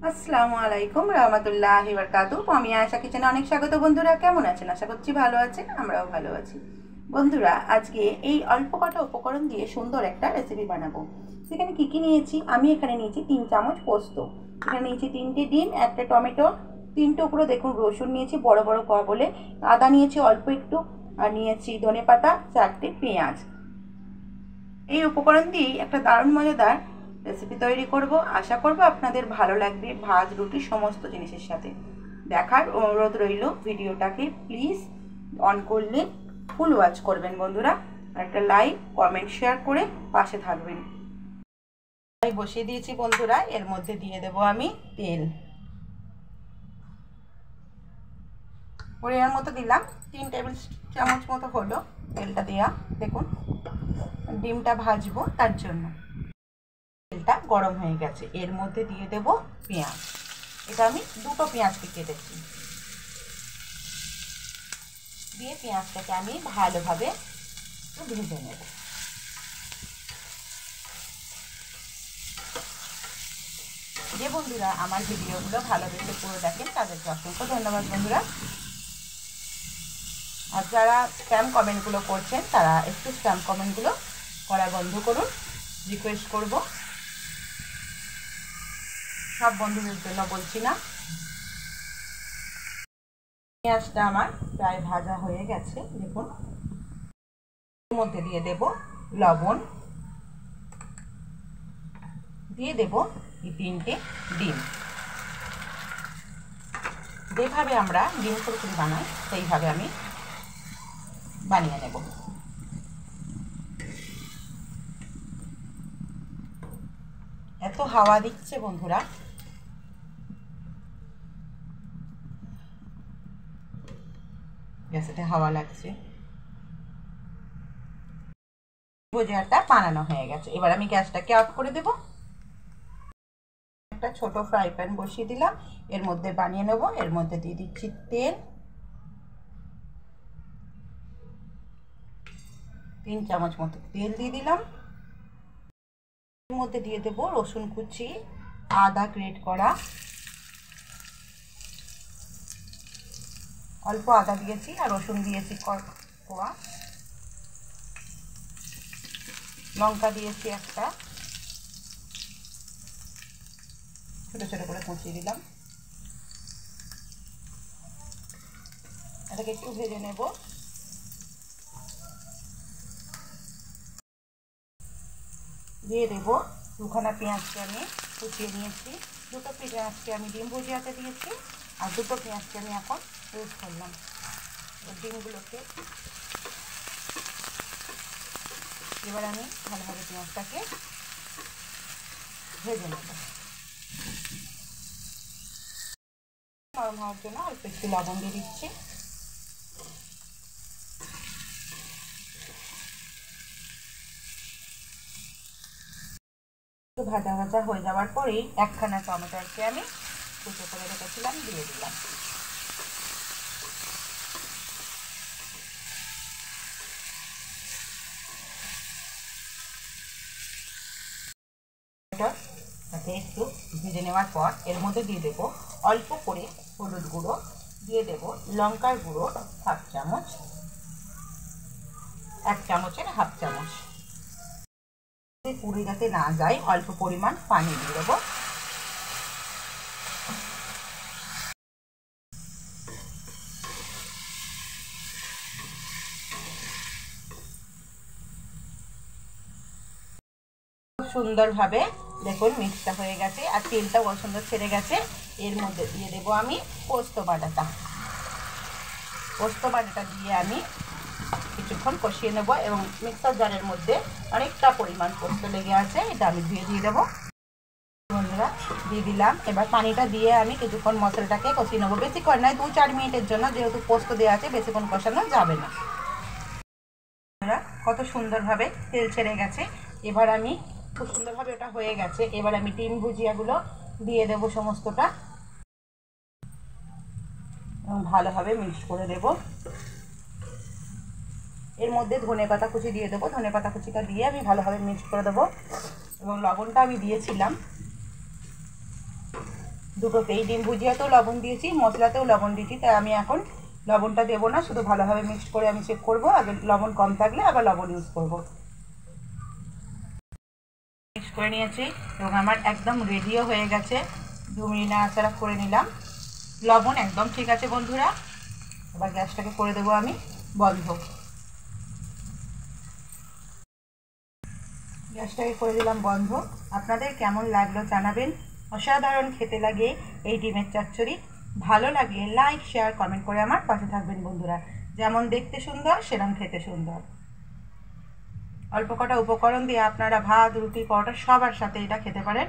আসসালামু আলাইকুম রহমতুল্লাহি বারাকাতুহু। আমি আয়েশা কিচেনে অনেক স্বাগত। বন্ধুরা কেমন আছেন? আশা করছি ভালো আছেন, আমরাও ভালো আছি। বন্ধুরা আজকে এই অল্প কটা উপকরণ দিয়ে সুন্দর একটা রেসিপি বানাবো। সেখানে কি কি নিয়েছি? আমি এখানে নিয়েছি 3 চামচ পোস্ত, এখানে নিয়েছি 3টে ডিম, একটা টমেটো, 3 টুকরো দেখুন রসুন নিয়েছি বড় বড় কোয়া বলে, আদা নিয়েছি অল্প একটু, আর নিয়েছি ধনেপাতা, 4টে পেঁয়াজ। এই উপকরণ দিয়েই একটা দারুণ মজাদার রেসিপি তৈরি করব। আশা করব আপনাদের ভালো লাগবে ভাত রুটি সমস্ত জিনিসের সাথে। দেখার অনুরোধ রইল, ভিডিওটাকে প্লিজ অন করলে ফুল ওয়াচ করবেন বন্ধুরা, আর একটা লাইক কমেন্ট শেয়ার করে পাশে থাকবেন। আমি বসিয়ে দিয়েছি বন্ধুরা, এর মধ্যে দিয়ে দেব আমি তেল। পরিমাণ মতো দিলাম, 3 টেবিল চামচ মতো হলো তেলটা দেওয়া। দেখুন ডিমটা ভাজবো তার জন্য। তেলটা গরম হয়ে গেছে, এর মধ্যে দিয়ে দেব পেঁয়াজ। এটা আমি 2টো পেঁয়াজকে কেটেছি, দিয়ে পেঁয়াজটাকে আমি ভালোভাবে একটু ভেজে নেব। যে বন্ধুরা আমার ভিডিওগুলো ভালোবেসে পুরো দেখেন তাদেরকে অসংখ্য ধন্যবাদ বন্ধুরা। আর যারা স্প্যাম কমেন্টগুলো করছেন তারা একটু স্প্যাম কমেন্টগুলো করা বন্ধ করুন, রিকোয়েস্ট করব। সব বন্ধুদের জন্য বলছি না। পেঁয়াজটা আমার প্রায় ভাজা হয়ে গেছে দেখুন। এর মধ্যে দিয়ে দেব লবণ, দিয়ে দেব এই 3টে ডিম। যেভাবে আমরা ডিম ফুলফুল বানাই সেইভাবে আমি বানিয়ে নেব। এত হাওয়া দিচ্ছে বন্ধুরা, গ্যাসেতে হাওয়া লাগছে। ভুজিয়াটা বানানো হয়ে গেছে, এবার আমি গ্যাসটাকে অফ করে দেব। একটা ছোট ফ্রাই প্যান বসিয়ে দিলাম, এর মধ্যে বানিয়ে নেব। এর মধ্যে দিয়ে দিচ্ছি তেল, 3 চামচ মতো তেল দিয়ে দিলাম। এর মধ্যে দিয়ে দেব রসুন কুচি, আদা গ্রেট করা, অল্প আদা দিয়েছি আর রসুন দিয়েছি কোয়া, লঙ্কা দিয়েছি একটা, ছোট ছোট করে কুচিয়ে দিলাম। এটাকে একটু ভেজে নেব। দিয়ে দেবো 2খানা পেঁয়াজকে আমি কুচিয়ে নিয়েছি। 2টো পেঁয়াজকে আমি ডিম ভুজিয়াতে দিয়েছি, আর 2টো পেঁয়াজকে আমি এখন ইউজ করলাম। ডিমগুলোকে এবার আমি ভালোভাবে পেঁয়াজটাকে ভেজে নেব। নরম হওয়ার জন্য অল্প একটু লবণ দিয়ে দিচ্ছি। ভাজা ভাজা হয়ে যাওয়ার পরেই 1খানা টমেটোকে আমি কুচো করে রেখেছিলাম দিয়ে দিলাম। তাতে একটু ভেজে নেওয়ার পর এর মধ্যে দিয়ে দেবো অল্প করে হলুদ গুঁড়ো, দিয়ে দেব লঙ্কার গুঁড়ো 1/2 চামচ, 1 চামচের 1/2 চামচ। পুড়ে যাতে না যায় অল্প পরিমাণ পানি দিয়ে দেবো। সুন্দরভাবে দেখুন মিক্সটা হয়ে গেছে আর তেলটাও খুব সুন্দর ছেড়ে গেছে। এর মধ্যে দিয়ে দেবো আমি পোস্ত বাটাটা। পোস্ত বাটাটা দিয়ে আমি কিছুক্ষণ কষিয়ে নেব, এবং মিক্সার জারের মধ্যে অনেকটা পরিমাণ পোস্ত লেগে আছে, এটা আমি দিয়ে দেবো। বন্ধুরা দিয়ে দিলাম। এবার পানিটা দিয়ে আমি কিছুক্ষণ মশলাটাকে কষিয়ে নেবো, বেশিক্ষণ নয় 2-4 মিনিটের জন্য, যেহেতু পোস্ত দেওয়া আছে বেশিক্ষণ কষানো যাবে না। কত সুন্দরভাবে তেল ছেড়ে গেছে। এবার আমি খুব সুন্দরভাবে ওটা হয়ে গেছে, এবার আমি ডিম ভুজিয়াগুলো দিয়ে দেবো সমস্তটা, এবং ভালোভাবে মিক্স করে দেব। এর মধ্যে ধনেপাতা কুচি দিয়ে দেবো, ধনেপাতা কুচিটা দিয়ে আমি ভালোভাবে মিক্স করে দেবো, এবং লবণটা আমি দিয়েছিলাম। দুটোতেই ডিম ভুজিয়াতেও লবণ দিয়েছি, মশলাতেও লবণ দিয়েছি, তাই আমি এখন লবণটা দেবো না, শুধু ভালোভাবে মিক্সড করে আমি চেক করবো, আগে লবণ কম থাকলে আবার লবণ ইউজ করবো। মিক্স করে নিয়েছি এবং আমার একদম রেডিও হয়ে গেছে। 2 মিনিট নাড়াচাড়া করে নিলাম, লবণ একদম ঠিক আছে বন্ধুরা। এবার গ্যাসটাকে করে দেবো আমি বন্ধ। গ্যাসটাকে করে দিলাম বন্ধ। আপনাদের কেমন লাগলো জানাবেন। অসাধারণ খেতে লাগে এই ডিমের চচ্চড়ি। ভালো লাগলে লাইক, শেয়ার, কমেন্ট করে আমার পাশে থাকবেন বন্ধুরা। যেমন দেখতে সুন্দর সেরকম খেতে সুন্দর। অল্প কটা উপকরণ দিয়ে আপনারা ভাত, রুটি, পরোটা সবার সাথে এটা খেতে পারেন।